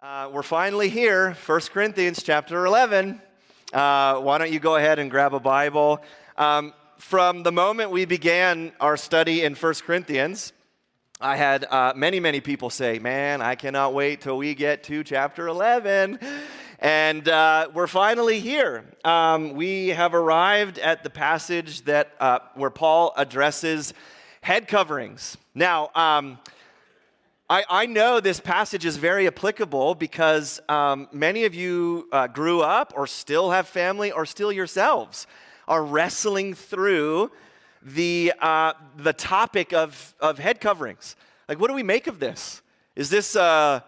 We're finally here, 1 Corinthians chapter 11. Why don't you go ahead and grab a Bible? From the moment we began our study in 1 Corinthians, I had many people say, man, I cannot wait till we get to chapter 11. And we're finally here. We have arrived at the passage that where Paul addresses head coverings. Now, I know this passage is very applicable because many of you grew up or still have family or still yourselves are wrestling through the topic of head coverings. Like, what do we make of this? Is this a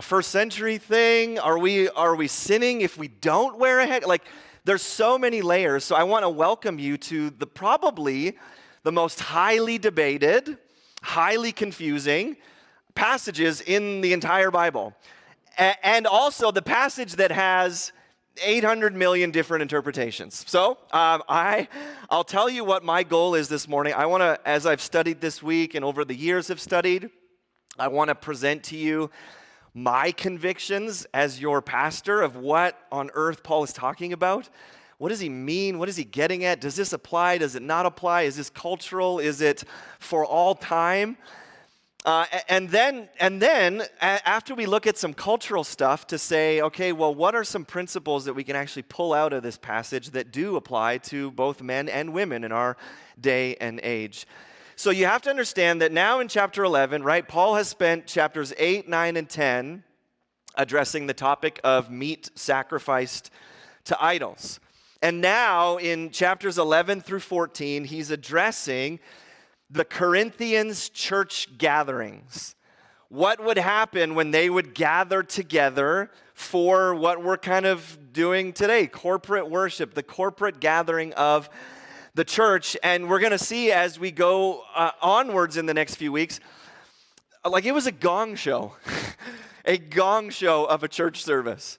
first century thing? Are we sinning if we don't wear a head? Like, there's so many layers. So I want to welcome you to probably the most highly debated, highly confusing passages in the entire Bible. And also the passage that has 800 million different interpretations. So I'll tell you what my goal is this morning. I want to, as I've studied this week and over the years have studied, I want to present to you my convictions as your pastor of what on earth Paul is talking about. What does he mean? What is he getting at? Does this apply? Does it not apply? Is this cultural? Is it for all time? And then after we look at some cultural stuff to say, okay, well, what are some principles that we can actually pull out of this passage that do apply to both men and women in our day and age? So you have to understand that now in chapter 11, right, Paul has spent chapters 8, 9, and 10 addressing the topic of meat sacrificed to idols. And now in chapters 11 through 14, he's addressing the Corinthians church gatherings. What would happen when they would gather together for what we're kind of doing today, corporate worship, the corporate gathering of the church. And we're going to see as we go onwards in the next few weeks, like it was a gong show, a gong show of a church service.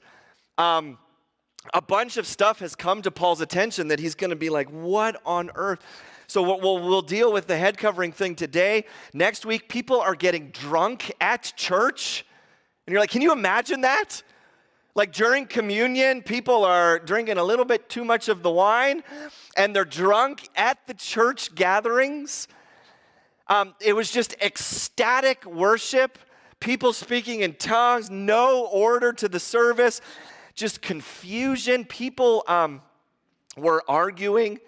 A bunch of stuff has come to Paul's attention that he's going to be like, what on earth? So we'll deal with the head covering thing today. Next week, people are getting drunk at church. And you're like, can you imagine that? Like during communion, people are drinking a little bit too much of the wine, and they're drunk at the church gatherings. It was just ecstatic worship, people speaking in tongues, no order to the service, just confusion. People were arguing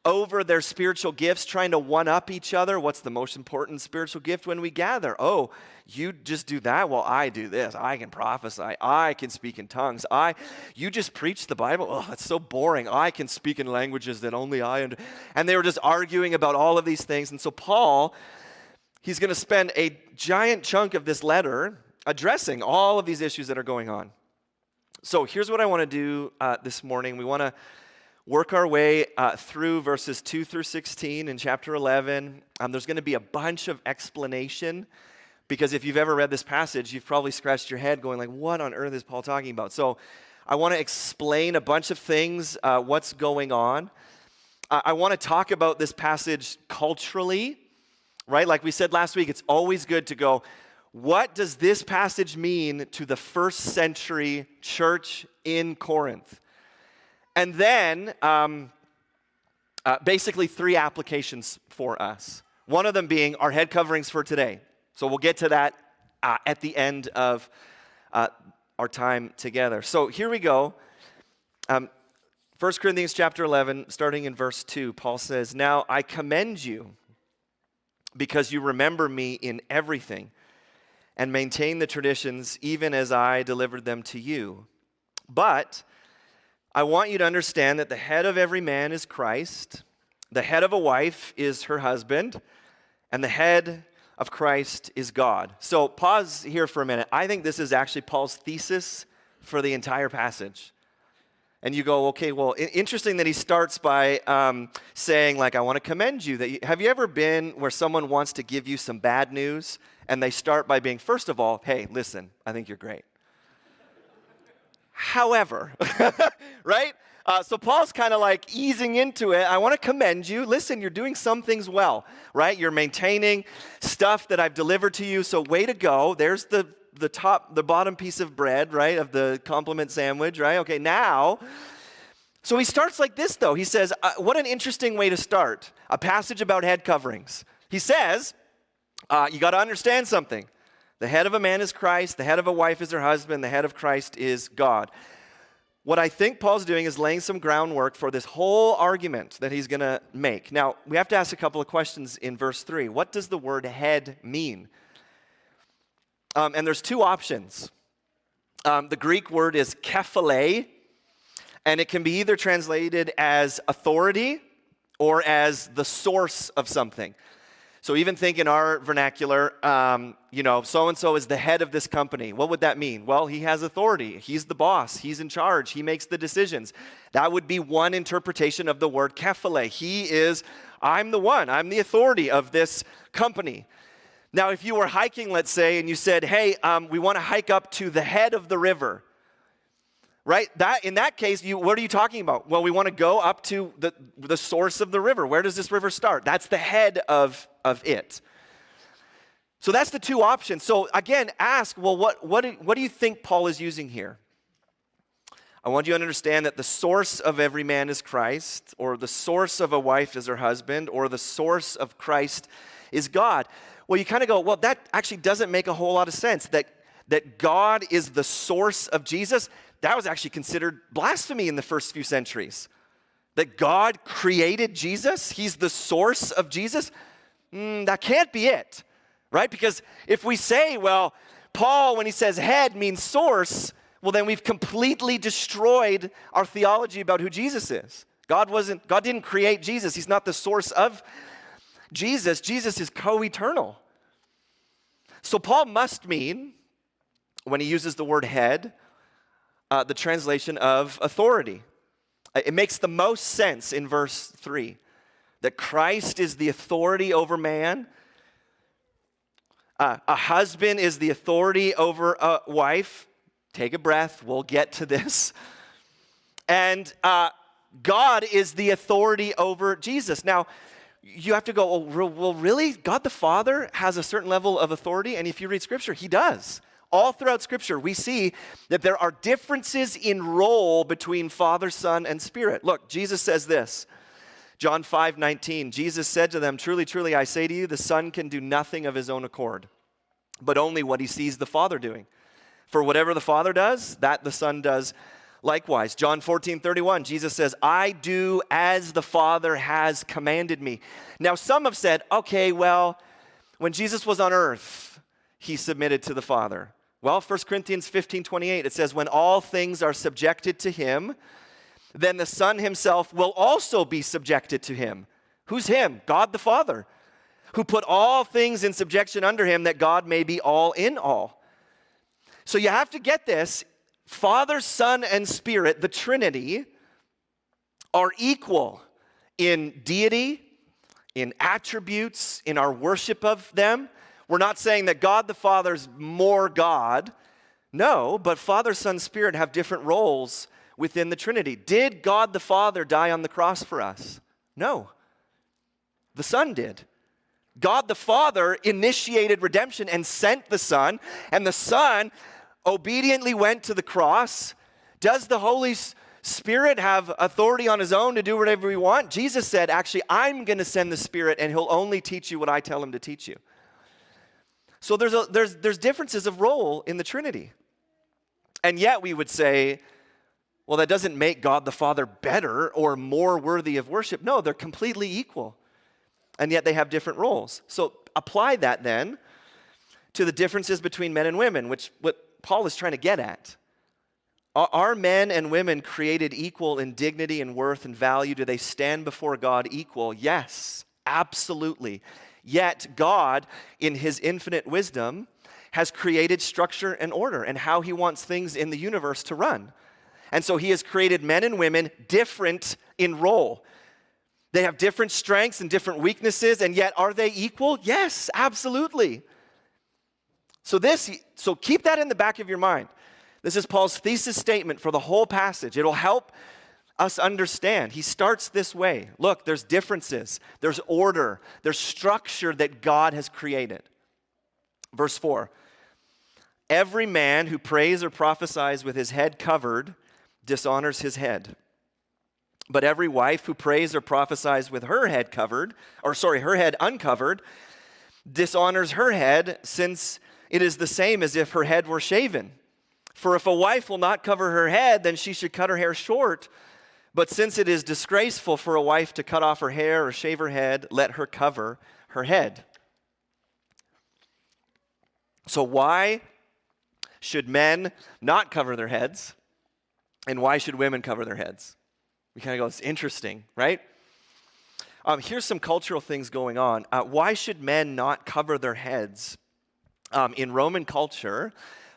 over their spiritual gifts, trying to one-up each other. What's the most important spiritual gift when we gather? Oh, you just do that? Well, I do this. I can prophesy. I can speak in tongues. You just preach the Bible? Oh, that's so boring. I can speak in languages that only I understand. And they were just arguing about all of these things. And so Paul, he's going to spend a giant chunk of this letter addressing all of these issues that are going on. So here's what I want to do this morning. We want to work our way through verses 2 through 16 in chapter 11. There's going to be a bunch of explanation because if you've ever read this passage, you've probably scratched your head going like, what on earth is Paul talking about? So I want to explain a bunch of things, what's going on. I want to talk about this passage culturally, right? Like we said last week, it's always good to go, what does this passage mean to the first century church in Corinth? And then, basically 3 applications for us. One of them being our head coverings for today. So we'll get to that at the end of our time together. So here we go. 1 Corinthians chapter 11, starting in verse 2, Paul says, "Now I commend you because you remember me in everything and maintain the traditions even as I delivered them to you. But I want you to understand that the head of every man is Christ, the head of a wife is her husband, and the head of Christ is God." So pause here for a minute. I think this is actually Paul's thesis for the entire passage. And you go, okay, well, interesting that he starts by saying, like, I want to commend you. Have you ever been where someone wants to give you some bad news, and they start by being, first of all, hey, listen, I think you're great. However, right? So Paul's kind of like easing into it. I want to commend you. Listen, you're doing some things well, right? You're maintaining stuff that I've delivered to you. So way to go. There's the the bottom piece of bread, right, of the compliment sandwich, right? Okay, now, so he starts like this, though. He says, what an interesting way to start. A passage about head coverings. He says, you got to understand something. The head of a man is Christ. The head of a wife is her husband. The head of Christ is God. What I think Paul's doing is laying some groundwork for this whole argument that he's going to make. Now, we have to ask a couple of questions in verse 3. What does the word head mean? And there's two options. The Greek word is kephale, and it can be either translated as authority or as the source of something. So even think in our vernacular, so-and-so is the head of this company. What would that mean? Well, he has authority. He's the boss. He's in charge. He makes the decisions. That would be one interpretation of the word kephale. I'm the one. I'm the authority of this company. Now, if you were hiking, let's say, and you said, hey, we want to hike up to the head of the river, right? In that case, what are you talking about? Well, we want to go up to the source of the river. Where does this river start? That's the head of it. So that's the two options. So again, ask, well, what do you think Paul is using here? I want you to understand that the source of every man is Christ, or the source of a wife is her husband, or the source of Christ is God. Well, you kind of go, well, that actually doesn't make a whole lot of sense, that God is the source of Jesus. That was actually considered blasphemy in the first few centuries. That God created Jesus, he's the source of Jesus. That can't be it, right? Because if we say, well, Paul, when he says head means source, well, then we've completely destroyed our theology about who Jesus is. God didn't create Jesus. He's not the source of Jesus. Jesus is co-eternal. So Paul must mean, when he uses the word head, the translation of authority. It makes the most sense in verse 3 that Christ is the authority over man. A husband is the authority over a wife. Take a breath, we'll get to this. And God is the authority over Jesus. Now, you have to go, well, really? God the Father has a certain level of authority? And if you read Scripture, he does. All throughout Scripture, we see that there are differences in role between Father, Son, and Spirit. Look, Jesus says this, John 5:19. Jesus said to them, truly, truly, I say to you, the Son can do nothing of his own accord, but only what he sees the Father doing. For whatever the Father does, that the Son does likewise. John 14:31, Jesus says, I do as the Father has commanded me. Now, some have said, okay, well, when Jesus was on earth, he submitted to the Father. Well, 1 Corinthians 15:28, it says, when all things are subjected to him, then the Son himself will also be subjected to him. Who's him? God the Father, who put all things in subjection under him, that God may be all in all. So you have to get this. Father, Son, and Spirit, the Trinity, are equal in deity, in attributes, in our worship of them. We're not saying that God the Father's more God. No, but Father, Son, Spirit have different roles within the Trinity. Did God the Father die on the cross for us? No. The Son did. God the Father initiated redemption and sent the Son, and the Son obediently went to the cross. Does the Holy Spirit have authority on his own to do whatever we want? Jesus said, actually, I'm going to send the Spirit, and he'll only teach you what I tell him to teach you. So there's differences of role in the Trinity. And yet we would say, well, that doesn't make God the Father better or more worthy of worship. No, they're completely equal. And yet they have different roles. So apply that then to the differences between men and women, which what Paul is trying to get at. Are men and women created equal in dignity and worth and value? Do they stand before God equal? Yes, absolutely. Yet God, in his infinite wisdom, has created structure and order and how he wants things in the universe to run. And so he has created men and women different in role. They have different strengths and different weaknesses, and yet are they equal? Yes, absolutely. So keep that in the back of your mind. This is Paul's thesis statement for the whole passage. It'll help us understand. He starts this way. Look, there's differences, there's order, there's structure that God has created. Verse 4, Every man who prays or prophesies with his head covered dishonors his head. But every wife who prays or prophesies with her head her head uncovered, dishonors her head, since it is the same as if her head were shaven. For if a wife will not cover her head, then she should cut her hair short. But since it is disgraceful for a wife to cut off her hair or shave her head, let her cover her head. So why should men not cover their heads? And why should women cover their heads? We kind of go, it's interesting, right? Here's some cultural things going on. Why should men not cover their heads? In Roman culture,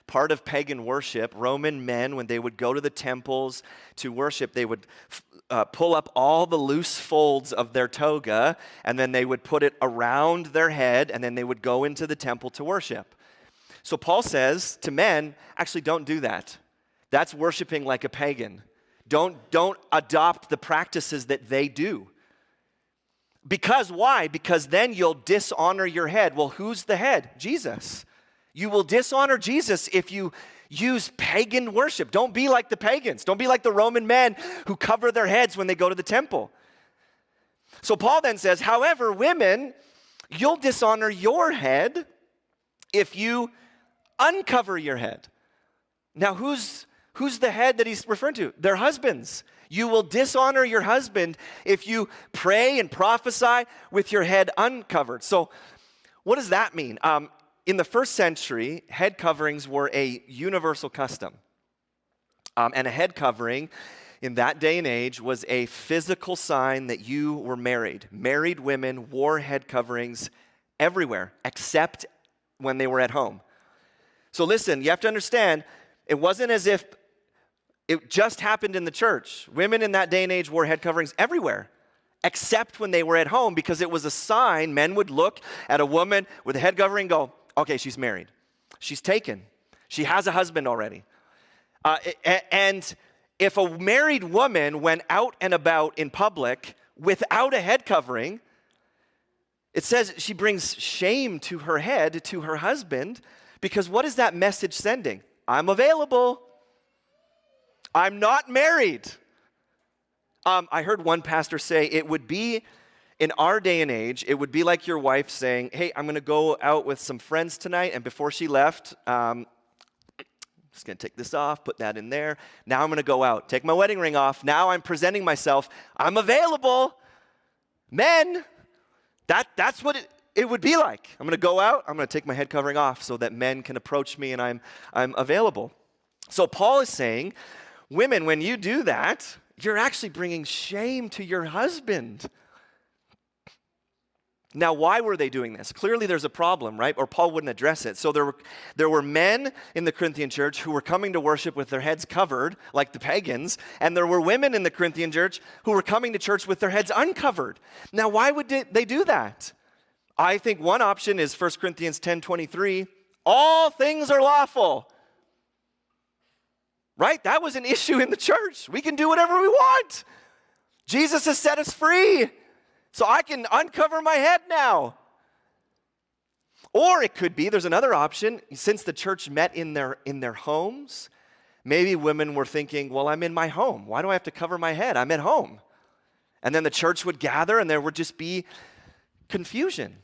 part of pagan worship, Roman men, when they would go to the temples to worship, they would pull up all the loose folds of their toga, and then they would put it around their head, and then they would go into the temple to worship. So Paul says to men, actually don't do that. That's worshiping like a pagan. Don't adopt the practices that they do. Because why? Because then you'll dishonor your head. Well, who's the head? Jesus. You will dishonor Jesus if you use pagan worship. Don't be like the pagans. Don't be like the Roman men who cover their heads when they go to the temple. So Paul then says, however, women, you'll dishonor your head if you uncover your head. Now, who's the head that he's referring to? Their husbands. You will dishonor your husband if you pray and prophesy with your head uncovered. So what does that mean? In the first century, head coverings were a universal custom. And a head covering in that day and age was a physical sign that you were married. Married women wore head coverings everywhere except when they were at home. So listen, you have to understand, it wasn't as if it just happened in the church. Women in that day and age wore head coverings everywhere, except when they were at home, because it was a sign. Men would look at a woman with a head covering and go, okay, she's married. She's taken. She has a husband already. And if a married woman went out and about in public without a head covering, it says she brings shame to her head, to her husband, because what is that message sending? I'm available. I'm not married. I heard one pastor say it would be, in our day and age, it would be like your wife saying, hey, I'm going to go out with some friends tonight, and before she left, I'm just going to take this off, put that in there. Now I'm going to go out, take my wedding ring off. Now I'm presenting myself. I'm available. Men, that's what it would be like. I'm going to go out. I'm going to take my head covering off so that men can approach me and I'm available. So Paul is saying, women, when you do that, you're actually bringing shame to your husband. Now, why were they doing this? Clearly there's a problem, right? Or Paul wouldn't address it. So there were men in the Corinthian church who were coming to worship with their heads covered, like the pagans, and there were women in the Corinthian church who were coming to church with their heads uncovered. Now, why would they do that? I think one option is 1 Corinthians 10:23. All things are lawful. Right? That was an issue in the church. We can do whatever we want. Jesus has set us free. So I can uncover my head now. Or it could be, there's another option, since the church met in their homes, maybe women were thinking, well, I'm in my home. Why do I have to cover my head? I'm at home. And then the church would gather and there would just be confusion.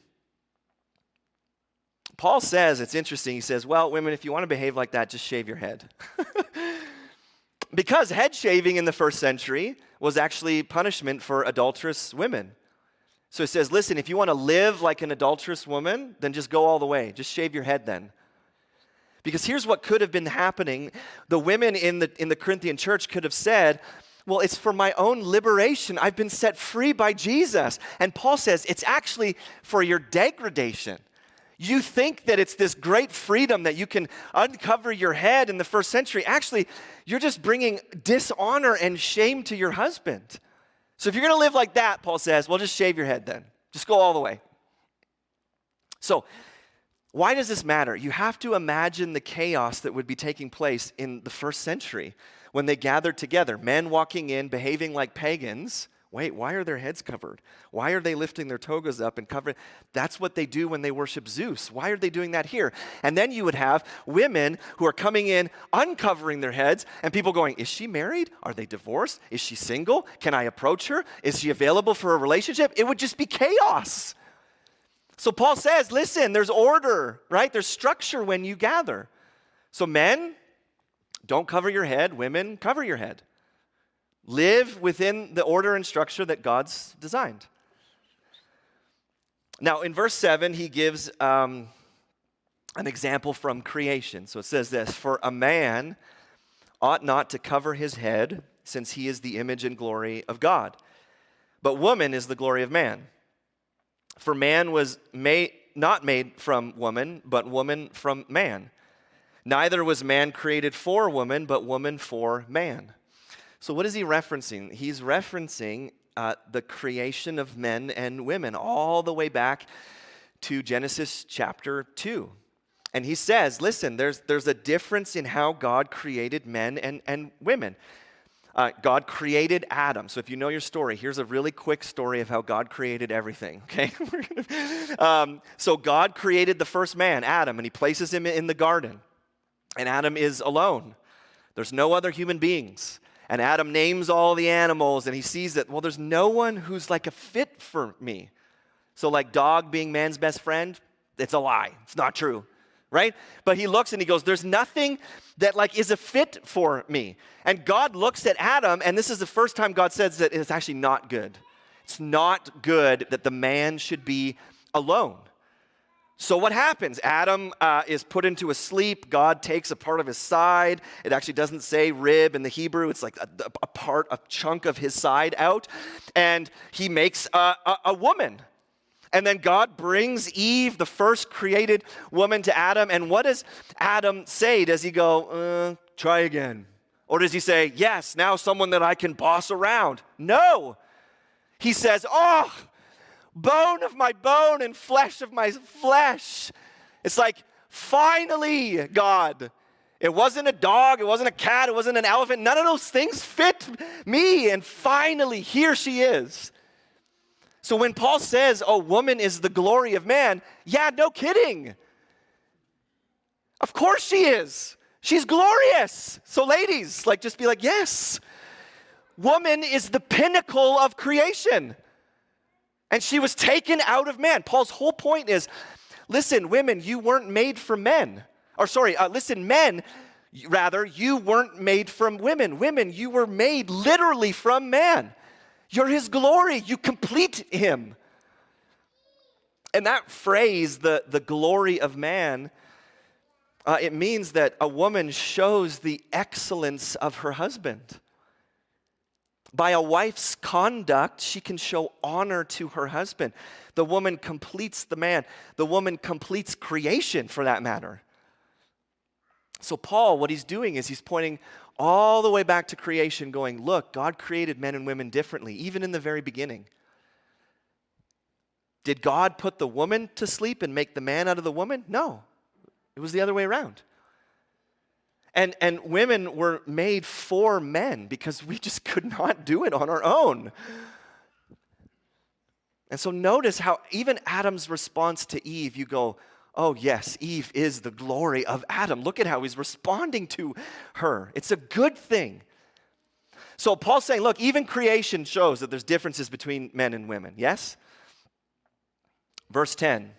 Paul says, it's interesting, he says, well, women, if you want to behave like that, just shave your head. Because head shaving in the first century was actually punishment for adulterous women. So he says, listen, if you want to live like an adulterous woman, then just go all the way. Just shave your head then. Because here's what could have been happening. The women in the Corinthian church could have said, well, it's for my own liberation. I've been set free by Jesus. And Paul says, it's actually for your degradation. You think that it's this great freedom that you can uncover your head in the first century. Actually, you're just bringing dishonor and shame to your husband. So if you're going to live like that, Paul says, well, just shave your head then. Just go all the way. So why does this matter? You have to imagine the chaos that would be taking place in the first century when they gathered together. Men walking in, behaving like pagans. Wait, why are their heads covered? Why are they lifting their togas up and covering? That's what they do when they worship Zeus. Why are they doing that here? And then you would have women who are coming in, uncovering their heads, and people going, is she married? Are they divorced? Is she single? Can I approach her? Is she available for a relationship? It would just be chaos. So Paul says, listen, there's order, right? There's structure when you gather. So men, don't cover your head. Women, cover your head. Live within the order and structure that God's designed. Now, in verse 7, he gives an example from creation. So it says this, for a man ought not to cover his head, since he is the image and glory of God. But woman is the glory of man. For man was not made from woman, but woman from man. Neither was man created for woman, but woman for man. So what is he referencing? He's referencing the creation of men and women all the way back to Genesis chapter 2. And he says, listen, there's a difference in how God created men and women. God created Adam. So if you know your story, here's a really quick story of how God created everything, okay? So God created the first man, Adam, and he places him in the garden. And Adam is alone. There's no other human beings. And Adam names all the animals, and he sees that, well, there's no one who's like a fit for me. So like dog being man's best friend, it's a lie. It's not true, right? But he looks and he goes, there's nothing that like is a fit for me. And God looks at Adam, and this is the first time God says that it's actually not good. It's not good that the man should be alone. So what happens? Adam is put into a sleep. God takes a part of his side. It actually doesn't say rib in the Hebrew. It's like a chunk of his side out. And he makes a woman. And then God brings Eve, the first created woman, to Adam. And what does Adam say? Does he go, try again? Or does he say, yes, now someone that I can boss around? No. He says, oh, bone of my bone and flesh of my flesh. It's like, finally, God. It wasn't a dog, it wasn't a cat, it wasn't an elephant. None of those things fit me. And finally, here she is. So when Paul says, oh, woman is the glory of man, yeah, no kidding. Of course she is. She's glorious. So ladies, like just be like, yes. Woman is the pinnacle of creation. And she was taken out of man. Paul's whole point is, listen, women, you weren't made for men. Or sorry, listen, men, rather, you weren't made from women. Women, you were made literally from man. You're his glory. You complete him. And that phrase, the glory of man, it means that a woman shows the excellence of her husband. By a wife's conduct, she can show honor to her husband. The woman completes the man. The woman completes creation, for that matter. So Paul, what he's doing is he's pointing all the way back to creation, going, look, God created men and women differently, even in the very beginning. Did God put the woman to sleep and make the man out of the woman? No. It was the other way around. And women were made for men because we just could not do it on our own. And so notice how even Adam's response to Eve, you go, oh yes, Eve is the glory of Adam. Look at how he's responding to her. It's a good thing. So Paul's saying, look, even creation shows that there's differences between men and women, yes? Verse 10,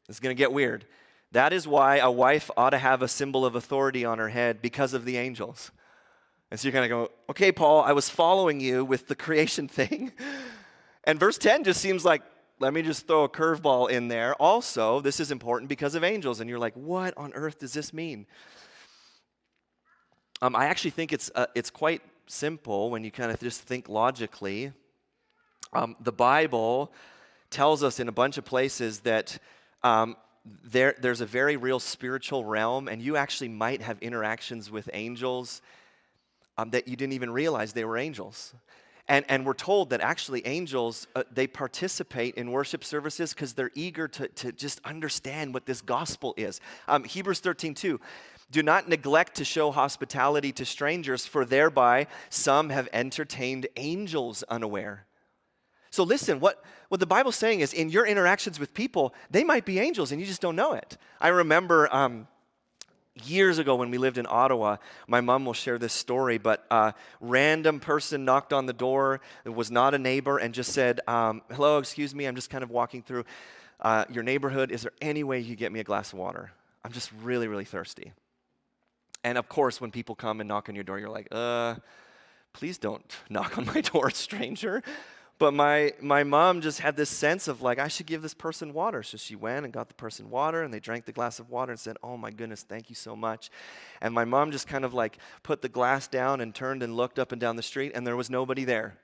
this is going to get weird. That is why a wife ought to have a symbol of authority on her head because of the angels. And so you're going to go, okay, Paul, I was following you with the creation thing. And verse 10 just seems like, let me just throw a curveball in there. Also, this is important because of angels. And you're like, what on earth does this mean? I actually think it's quite simple when you kind of just think logically. The Bible tells us in a bunch of places that there's a very real spiritual realm, and you actually might have interactions with angels that you didn't even realize they were angels. And we're told that actually angels, they participate in worship services because they're eager to just understand what this gospel is. Hebrews 13:2, do not neglect to show hospitality to strangers, for thereby some have entertained angels unaware. So listen, what the Bible's saying is in your interactions with people, they might be angels and you just don't know it. I remember years ago when we lived in Ottawa, my mom will share this story, but a random person knocked on the door. It was not a neighbor and just said, hello, excuse me, I'm just kind of walking through your neighborhood. Is there any way you could get me a glass of water? I'm just really, really thirsty. And of course, when people come and knock on your door, you're like, please don't knock on my door, stranger. But my mom just had this sense of like, I should give this person water. So she went and got the person water, and they drank the glass of water and said, oh my goodness, thank you so much. And my mom just kind of like put the glass down and turned and looked up and down the street, and there was nobody there.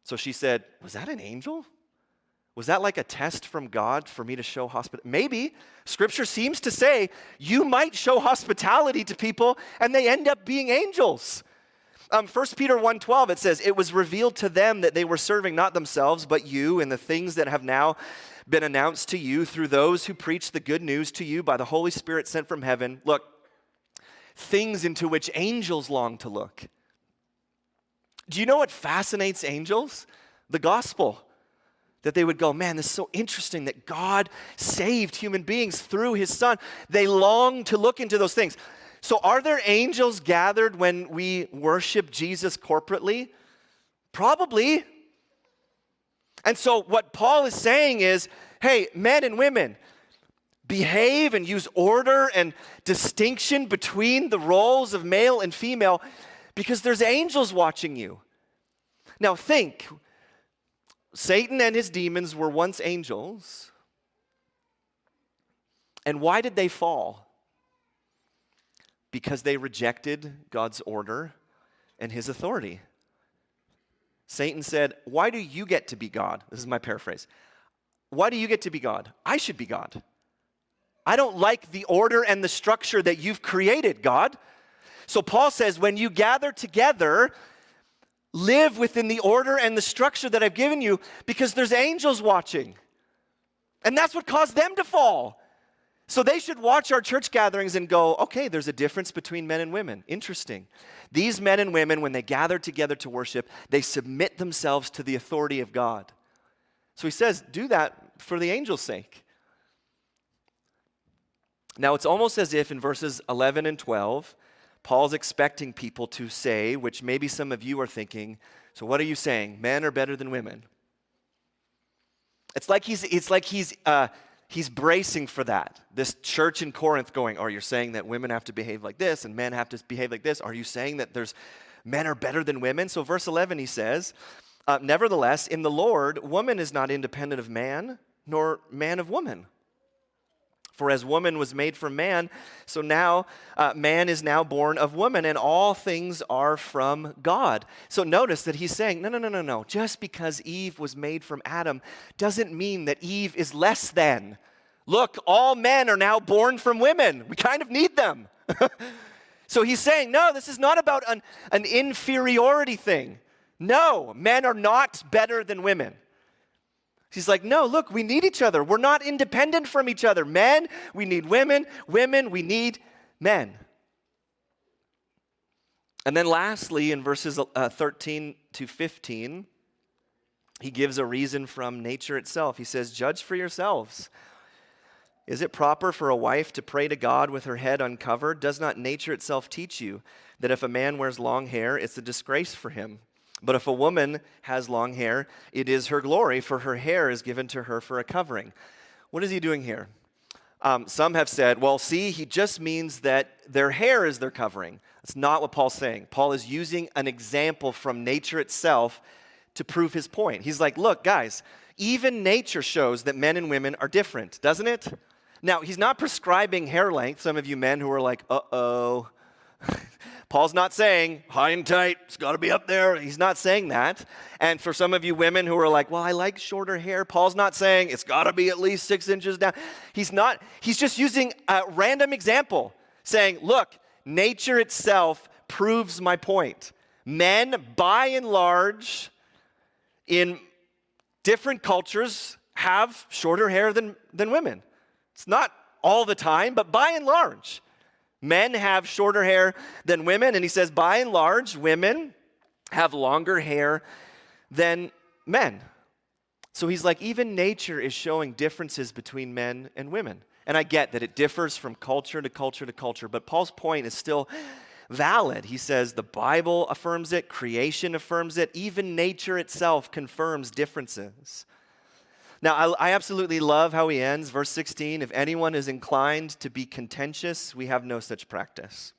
So she said, was that an angel? Was that like a test from God for me to show hospitality? Maybe. Scripture seems to say you might show hospitality to people and they end up being angels. 1 Peter 1:12, it says, it was revealed to them that they were serving not themselves, but you and the things that have now been announced to you through those who preach the good news to you by the Holy Spirit sent from heaven. Look, things into which angels long to look. Do you know what fascinates angels? The gospel. That they would go, man, this is so interesting that God saved human beings through his son. They long to look into those things. So are there angels gathered when we worship Jesus corporately? Probably. And so what Paul is saying is, hey, men and women, behave and use order and distinction between the roles of male and female because there's angels watching you. Now think, Satan and his demons were once angels. And why did they fall? Because they rejected God's order and his authority. Satan said, why do you get to be God? This is my paraphrase. Why do you get to be God? I should be God. I don't like the order and the structure that you've created, God. So Paul says, when you gather together, live within the order and the structure that I've given you because there's angels watching. And that's what caused them to fall. So they should watch our church gatherings and go, okay, there's a difference between men and women. Interesting. These men and women, when they gather together to worship, they submit themselves to the authority of God. So he says, do that for the angels' sake. Now, it's almost as if in verses 11 and 12, Paul's expecting people to say, which maybe some of you are thinking, so what are you saying? Men are better than women. It's like he's bracing for that. This church in Corinth going, oh, you're saying that women have to behave like this and men have to behave like this. Are you saying that men are better than women? So verse 11, he says, nevertheless, in the Lord, woman is not independent of man, nor man of woman. For as woman was made from man, so now man is now born of woman, and all things are from God. So notice that he's saying, no. Just because Eve was made from Adam doesn't mean that Eve is less than. Look, all men are now born from women. We kind of need them. So he's saying, no, this is not about an inferiority thing. No, men are not better than women. He's like, no, look, we need each other. We're not independent from each other. Men, we need women. Women, we need men. And then lastly, in verses 13 to 15, he gives a reason from nature itself. He says, judge for yourselves. Is it proper for a wife to pray to God with her head uncovered? Does not nature itself teach you that if a man wears long hair, it's a disgrace for him? But if a woman has long hair, it is her glory, for her hair is given to her for a covering. What is he doing here? Some have said, well, see, he just means that their hair is their covering. That's not what Paul's saying. Paul is using an example from nature itself to prove his point. He's like, look, guys, even nature shows that men and women are different, doesn't it? Now, he's not prescribing hair length. Some of you men who are like, uh-oh. Paul's not saying, high and tight, it's got to be up there. He's not saying that. And for some of you women who are like, well, I like shorter hair, Paul's not saying it's got to be at least 6 inches down. He's just using a random example, saying, look, nature itself proves my point. Men, by and large, in different cultures, have shorter hair than women. It's not all the time, but by and large. Men have shorter hair than women, and he says, by and large, women have longer hair than men. So he's like, even nature is showing differences between men and women. And I get that it differs from culture to culture to culture, but Paul's point is still valid. He says the Bible affirms it, creation affirms it, even nature itself confirms differences. Now, I absolutely love how he ends. Verse 16, if anyone is inclined to be contentious, we have no such practice,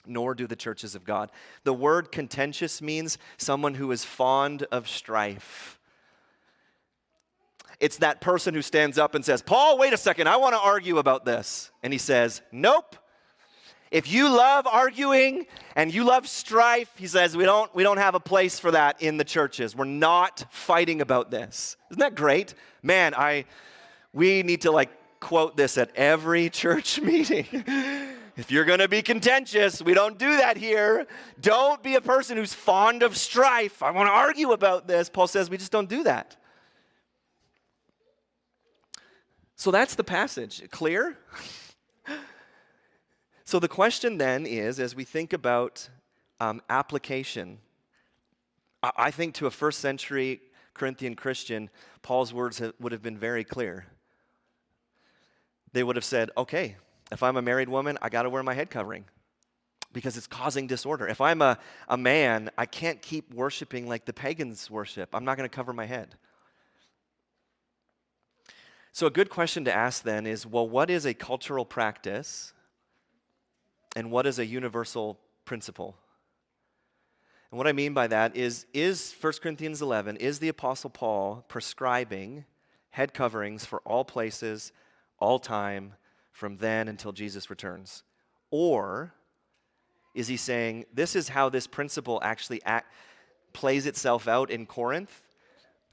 nor do the churches of God. The word contentious means someone who is fond of strife. It's that person who stands up and says, Paul, wait a second, I want to argue about this. And he says, nope. If you love arguing and you love strife, he says, we don't have a place for that in the churches. We're not fighting about this. Isn't that great? Man, we need to quote this at every church meeting. If you're going to be contentious, we don't do that here. Don't be a person who's fond of strife. I want to argue about this. Paul says we just don't do that. So that's the passage. Clear? So the question then is, as we think about application, I think to a first century Corinthian Christian, Paul's words would have been very clear. They would have said, okay, if I'm a married woman, I got to wear my head covering because it's causing disorder. If I'm a man, I can't keep worshiping like the pagans worship. I'm not going to cover my head. So a good question to ask then is, well, what is a cultural practice and what is a universal principle? And what I mean by that is 1 Corinthians 11, is the Apostle Paul prescribing head coverings for all places, all time, from then until Jesus returns? Or is he saying, this is how this principle actually plays itself out in Corinth,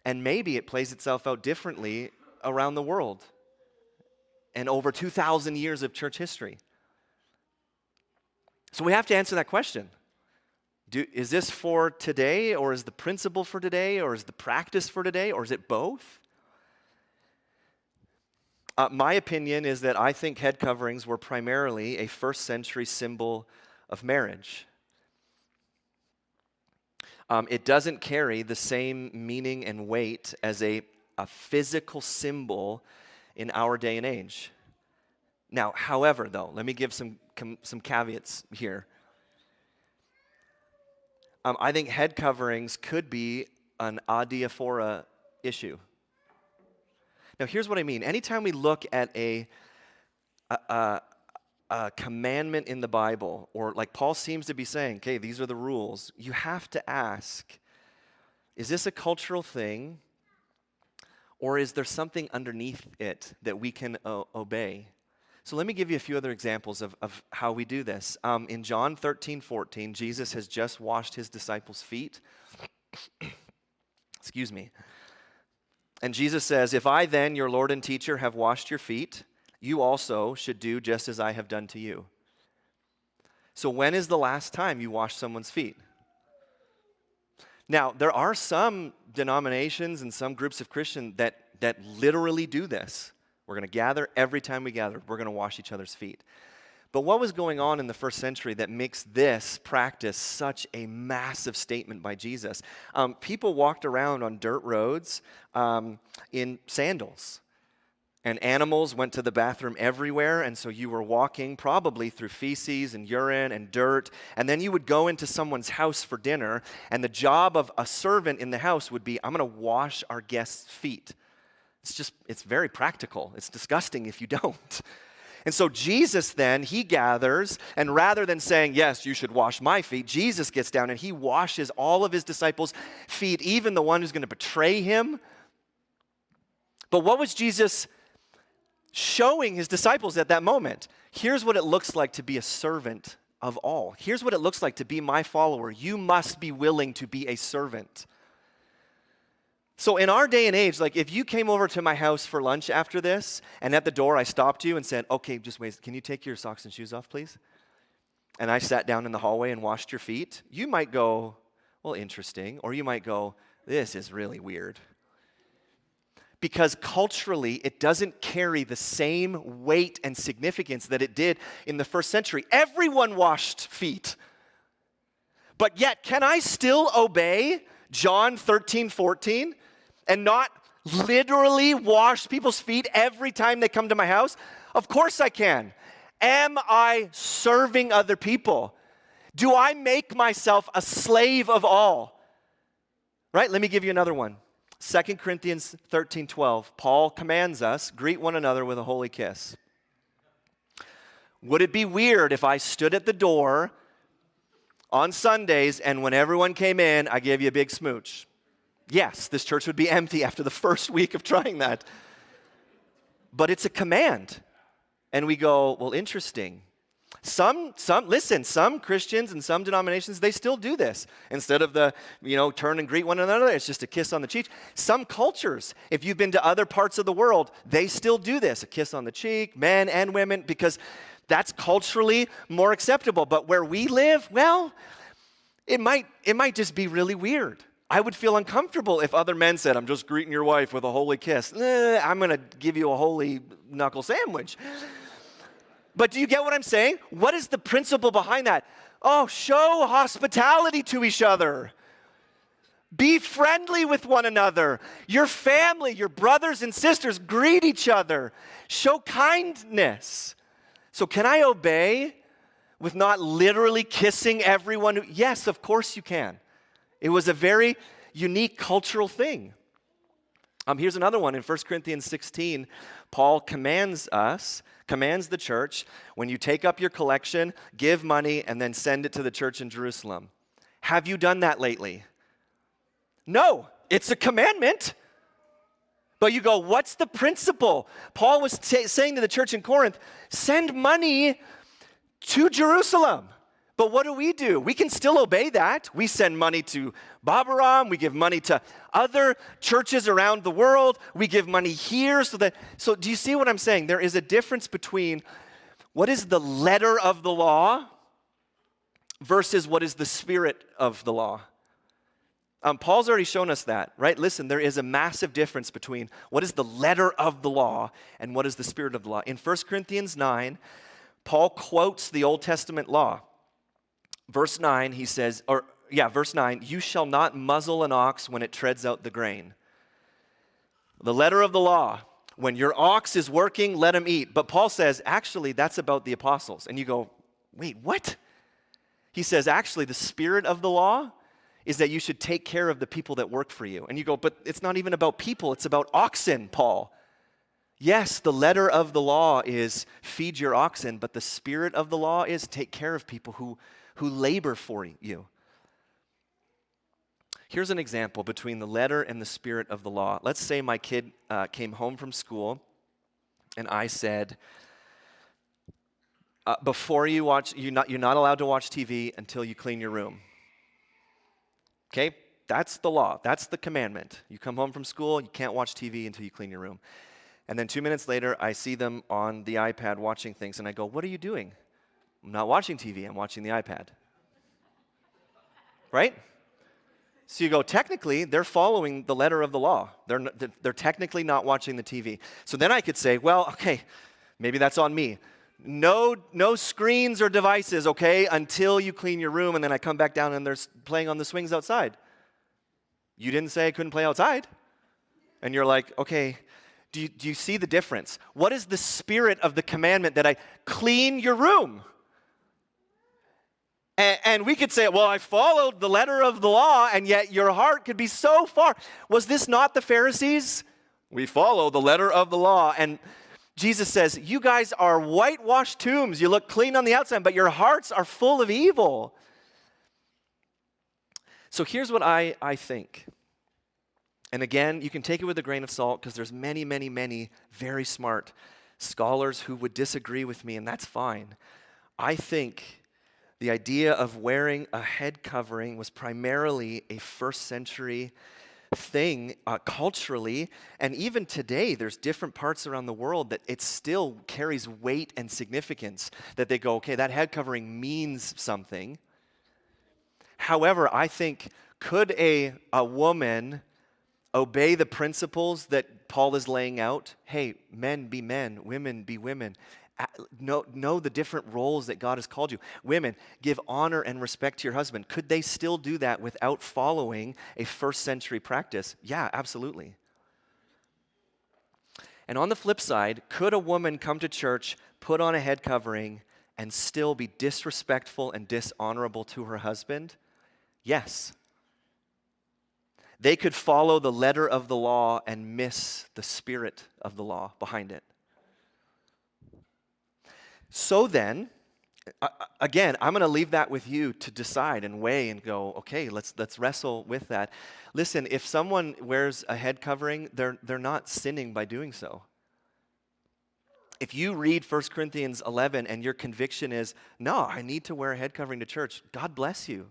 and maybe it plays itself out differently around the world and over 2,000 years of church history? So we have to answer that question. Is this for today, or is the principle for today, or is the practice for today, or is it both? My opinion is that I think head coverings were primarily a first century symbol of marriage. It doesn't carry the same meaning and weight as a physical symbol in our day and age. Now, however, though, let me give some caveats here. I think head coverings could be an adiaphora issue. Now, here's what I mean. Anytime we look at a commandment in the Bible, or like Paul seems to be saying, okay, these are the rules, you have to ask, is this a cultural thing, or is there something underneath it that we can obey? So let me give you a few other examples of how we do this. In John 13:14, Jesus has just washed his disciples' feet. Excuse me. And Jesus says, if I then, your Lord and teacher, have washed your feet, you also should do just as I have done to you. So when is the last time you washed someone's feet? Now, there are some denominations and some groups of Christians that literally do this. We're going to gather. Every time we gather, we're going to wash each other's feet. But what was going on in the first century that makes this practice such a massive statement by Jesus? People walked around on dirt roads in sandals. And animals went to the bathroom everywhere, and so you were walking probably through feces and urine and dirt, and then you would go into someone's house for dinner, and the job of a servant in the house would be, I'm going to wash our guests' feet. It's very practical. It's disgusting if you don't. And so Jesus then, he gathers, and rather than saying, yes, you should wash my feet, Jesus gets down and he washes all of his disciples' feet, even the one who's going to betray him. But what was Jesus showing his disciples at that moment? Here's what it looks like to be a servant of all. Here's what it looks like to be my follower. You must be willing to be a servant. So in our day and age, like if you came over to my house for lunch after this, and at the door I stopped you and said, okay, just wait, can you take your socks and shoes off, please? And I sat down in the hallway and washed your feet, you might go, well, interesting, or you might go, this is really weird. Because culturally, it doesn't carry the same weight and significance that it did in the first century. Everyone washed feet. But yet, can I still obey John 13:14, and not literally wash people's feet every time they come to my house? Of course I can. Am I serving other people? Do I make myself a slave of all? Right? Let me give you another one. 2 Corinthians 13:12. Paul commands us, greet one another with a holy kiss. Would it be weird if I stood at the door on Sundays and when everyone came in, I gave you a big smooch? Yes, this church would be empty after the first week of trying that. But it's a command. And we go, well, interesting. Some Christians and some denominations, they still do this. Instead of turn and greet one another, it's just a kiss on the cheek. Some cultures, if you've been to other parts of the world, they still do this, a kiss on the cheek, men and women, because that's culturally more acceptable. But where we live, well, it might just be really weird. I would feel uncomfortable if other men said, I'm just greeting your wife with a holy kiss. I'm going to give you a holy knuckle sandwich. But do you get what I'm saying? What is the principle behind that? Oh, show hospitality to each other. Be friendly with one another. Your family, your brothers and sisters, greet each other. Show kindness. So can I obey with not literally kissing everyone? Yes, of course you can. It was a very unique cultural thing. Here's another one. In 1 Corinthians 16, Paul commands the church, when you take up your collection, give money and then send it to the church in Jerusalem. Have you done that lately? No, it's a commandment. But you go, what's the principle? Paul was saying to the church in Corinth, send money to Jerusalem. But what do? We can still obey that. We send money to Babaram. We give money to other churches around the world. We give money here. So do you see what I'm saying? There is a difference between what is the letter of the law versus what is the spirit of the law. Paul's already shown us that, right? Listen, there is a massive difference between what is the letter of the law and what is the spirit of the law. In 1 Corinthians 9, Paul quotes the Old Testament law. Verse 9, verse 9, you shall not muzzle an ox when it treads out the grain. The letter of the law, when your ox is working, let him eat. But Paul says, actually, that's about the apostles. And you go, wait, what? He says, actually, the spirit of the law is that you should take care of the people that work for you. And you go, but it's not even about people, it's about oxen, Paul. Yes, the letter of the law is feed your oxen, but the spirit of the law is take care of people who labor for you. Here's an example between the letter and the spirit of the law. Let's say my kid came home from school and I said, before you watch, you're not allowed to watch TV until you clean your room. Okay, that's the law. That's the commandment. You come home from school, you can't watch TV until you clean your room. And then 2 minutes later, I see them on the iPad watching things, and I go, what are you doing? I'm not watching TV, I'm watching the iPad. Right? So you go, technically, they're following the letter of the law. They're technically not watching the TV. So then I could say, well, okay, maybe that's on me. No screens or devices, okay, until you clean your room, and then I come back down and they're playing on the swings outside. You didn't say I couldn't play outside. And you're like, okay, do you see the difference? What is the spirit of the commandment that I clean your room? And we could say, well, I followed the letter of the law, and yet your heart could be so far. Was this not the Pharisees? We follow the letter of the law. And Jesus says, you guys are whitewashed tombs. You look clean on the outside, but your hearts are full of evil. So here's what I think. And again, you can take it with a grain of salt because there's many, many, many very smart scholars who would disagree with me, and that's fine. I think the idea of wearing a head covering was primarily a first century thing culturally, and even today there's different parts around the world that it still carries weight and significance, that they go, okay, that head covering means something. However, I think, could a woman obey the principles that Paul is laying out? Hey, men be men, women be women. know the different roles that God has called you. Women, give honor and respect to your husband. Could they still do that without following a first century practice? Yeah, absolutely. And on the flip side, could a woman come to church, put on a head covering, and still be disrespectful and dishonorable to her husband? Yes. They could follow the letter of the law and miss the spirit of the law behind it. So then, again, I'm going to leave that with you to decide and weigh and go, okay, let's wrestle with that. Listen, if someone wears a head covering, they're not sinning by doing so. If you read 1 Corinthians 11 and your conviction is, no, I need to wear a head covering to church, God bless you.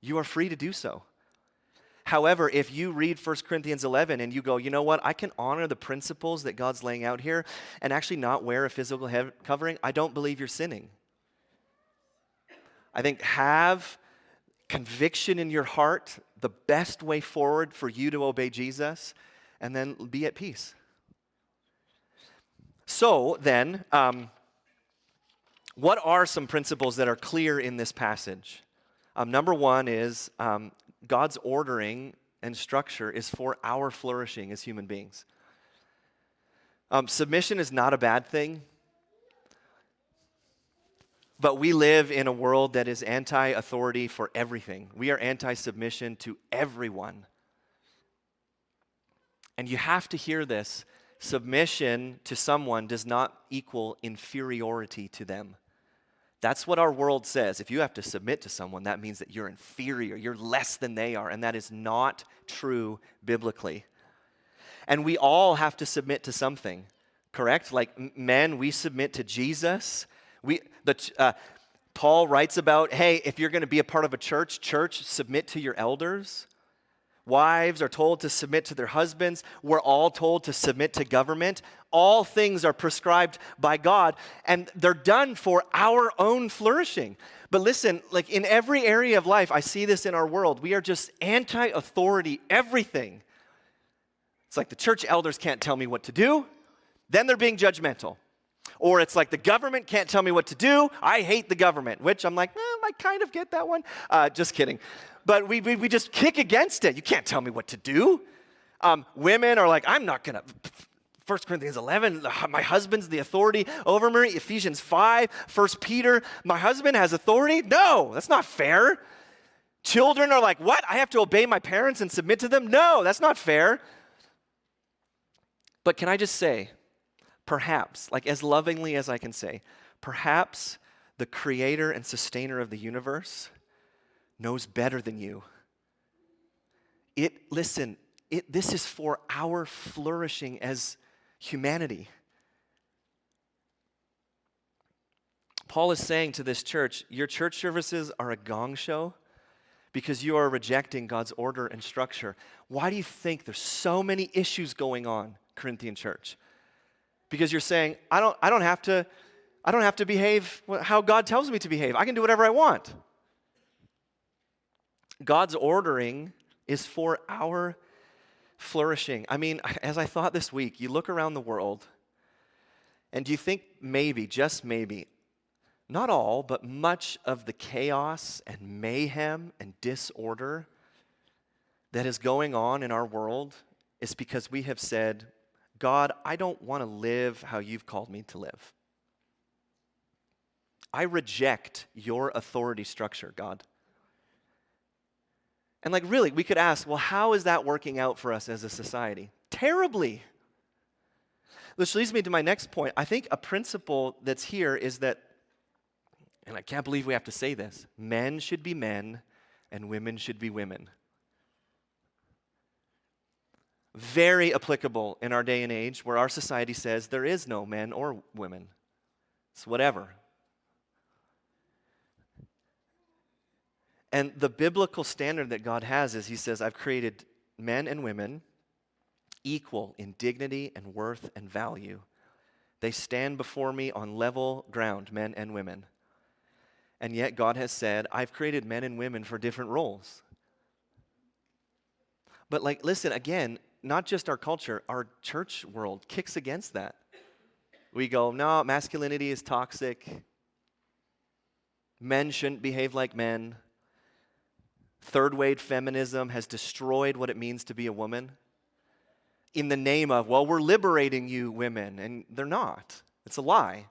You are free to do so. However, if you read 1 Corinthians 11 and you go, you know what, I can honor the principles that God's laying out here and actually not wear a physical head covering, I don't believe you're sinning. I think have conviction in your heart, the best way forward for you to obey Jesus, and then be at peace. So then, what are some principles that are clear in this passage? Number one is God's ordering and structure is for our flourishing as human beings. Submission is not a bad thing, but we live in a world that is anti-authority for everything. We are anti-submission to everyone. And you have to hear this. Submission to someone does not equal inferiority to them. That's what our world says. If you have to submit to someone, that means that you're inferior, you're less than they are, and that is not true biblically. And we all have to submit to something, correct? Like men, we submit to Jesus. Paul writes about, hey, if you're going to be a part of a church, submit to your elders. Wives are told to submit to their husbands. We're all told to submit to government. All things are prescribed by God, and they're done for our own flourishing. But listen, like in every area of life, I see this in our world. We are just anti-authority, everything. It's like the church elders can't tell me what to do, then they're being judgmental. Or it's like the government can't tell me what to do, I hate the government, which I'm like, I kind of get that one. Just kidding. But we just kick against it. You can't tell me what to do. Women are like, I'm not going to. 1 Corinthians 11, my husband's the authority over me. Ephesians 5, 1 Peter, my husband has authority? No, that's not fair. Children are like, what? I have to obey my parents and submit to them? No, that's not fair. But can I just say, perhaps, like as lovingly as I can say, perhaps the creator and sustainer of the universe knows better than you. This is for our flourishing as humanity. Paul is saying to this church, your church services are a gong show because you are rejecting God's order and structure. Why do you think there's so many issues going on, Corinthian church? Because you're saying, I don't have to behave how God tells me to behave. I can do whatever I want. God's ordering is for our flourishing. I mean, as I thought this week, you look around the world, and do you think maybe, just maybe, not all, but much of the chaos and mayhem and disorder that is going on in our world is because we have said, God, I don't want to live how you've called me to live. I reject your authority structure, God. And like really, we could ask, well, how is that working out for us as a society? Terribly. Which leads me to my next point. I think a principle that's here is that, and I can't believe we have to say this, men should be men and women should be women. Very applicable in our day and age where our society says there is no men or women. It's whatever. And the biblical standard that God has is he says, I've created men and women equal in dignity and worth and value. They stand before me on level ground, men and women. And yet God has said, I've created men and women for different roles. But listen, again, not just our culture, our church world kicks against that. We go, no, masculinity is toxic. Men shouldn't behave like men. Third wave feminism has destroyed what it means to be a woman in the name of, well, we're liberating you women, and they're not. It's a lie.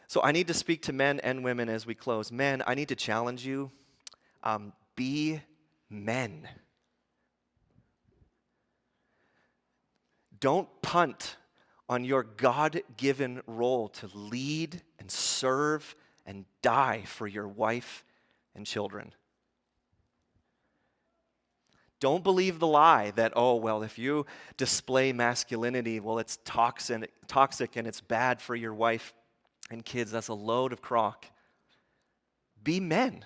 So I need to speak to men and women as we close. Men, I need to challenge you. Be men. Don't punt on your God-given role to lead and serve and die for your wife and children. Don't believe the lie that, oh, well, if you display masculinity, well, it's toxic and it's bad for your wife and kids. That's a load of crock. Be men.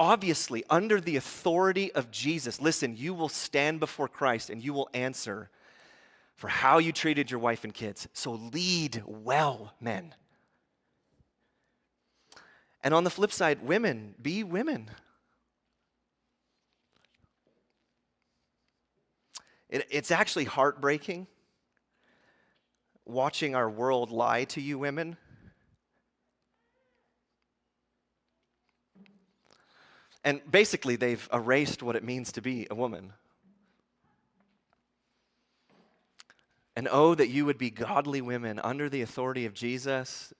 Obviously, under the authority of Jesus, listen, you will stand before Christ and you will answer for how you treated your wife and kids. So lead well, men. And on the flip side, women, be women. It's actually heartbreaking watching our world lie to you women. And basically, they've erased what it means to be a woman. And oh, that you would be godly women under the authority of Jesus,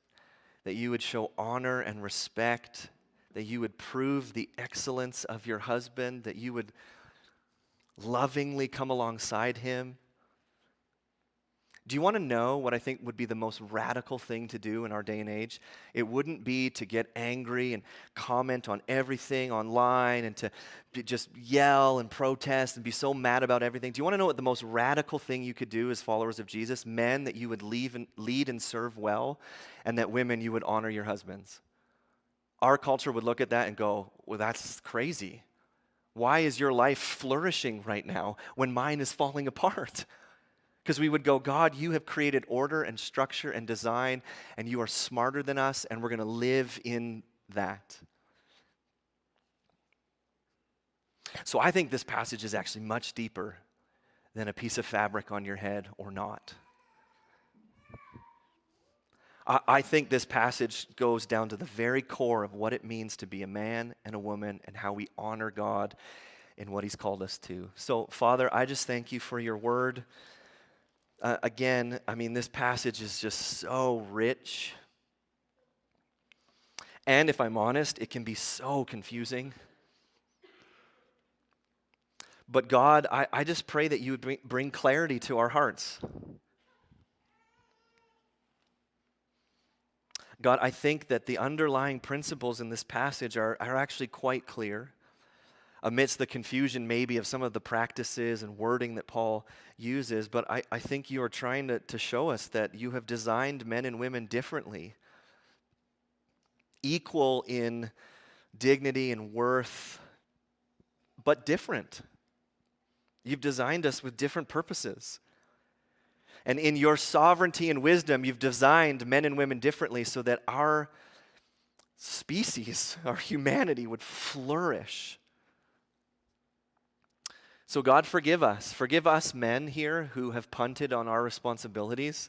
that you would show honor and respect, that you would prove the excellence of your husband, that you would lovingly come alongside him. Do you want to know what I think would be the most radical thing to do in our day and age? It wouldn't be to get angry and comment on everything online and to just yell and protest and be so mad about everything. Do you want to know what the most radical thing you could do as followers of Jesus? Men, that you would lead and serve well, and that women, you would honor your husbands. Our culture would look at that and go, well, that's crazy. Why is your life flourishing right now when mine is falling apart? Because we would go, God, you have created order and structure and design, and you are smarter than us, and we're going to live in that. So I think this passage is actually much deeper than a piece of fabric on your head or not. I think this passage goes down to the very core of what it means to be a man and a woman and how we honor God in what he's called us to. So, Father, I just thank you for your word. Again, I mean, this passage is just so rich. And if I'm honest, it can be so confusing. But God, I just pray that you would bring clarity to our hearts. God, I think that the underlying principles in this passage are actually quite clear, amidst the confusion maybe of some of the practices and wording that Paul uses. But I think you are trying to show us that you have designed men and women differently, equal in dignity and worth, but different. You've designed us with different purposes. And in your sovereignty and wisdom, you've designed men and women differently so that our species, our humanity, would flourish. So God, forgive us. Forgive us men here who have punted on our responsibilities,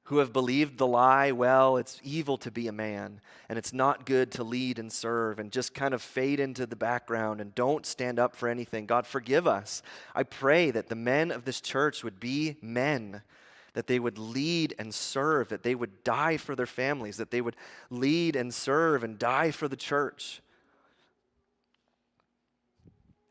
who have believed the lie, well, it's evil to be a man, and it's not good to lead and serve, and just kind of fade into the background and don't stand up for anything. God, forgive us. I pray that the men of this church would be men, that they would lead and serve, that they would die for their families, that they would lead and serve and die for the church.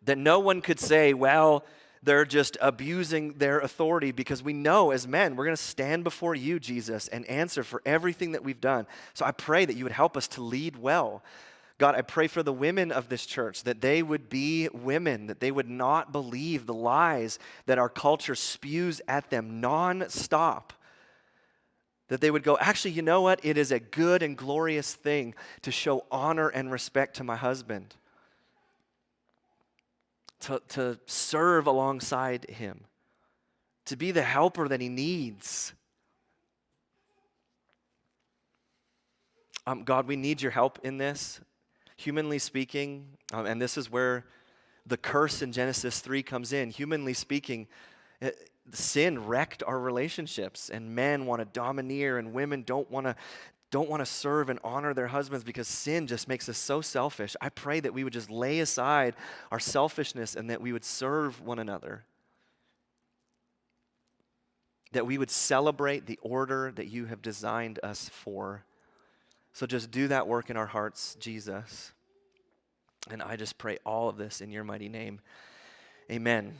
That no one could say, well, they're just abusing their authority, because we know as men, we're going to stand before you, Jesus, and answer for everything that we've done. So I pray that you would help us to lead well. God, I pray for the women of this church, that they would be women, that they would not believe the lies that our culture spews at them nonstop. That they would go, actually, you know what? It is a good and glorious thing to show honor and respect to my husband. To serve alongside him, to be the helper that he needs. God, we need your help in this, humanly speaking, and this is where the curse in Genesis 3 comes in. Humanly speaking, sin wrecked our relationships, and men want to domineer, and women don't want to serve and honor their husbands because sin just makes us so selfish. I pray that we would just lay aside our selfishness and that we would serve one another. That we would celebrate the order that you have designed us for. So just do that work in our hearts, Jesus. And I just pray all of this in your mighty name. Amen.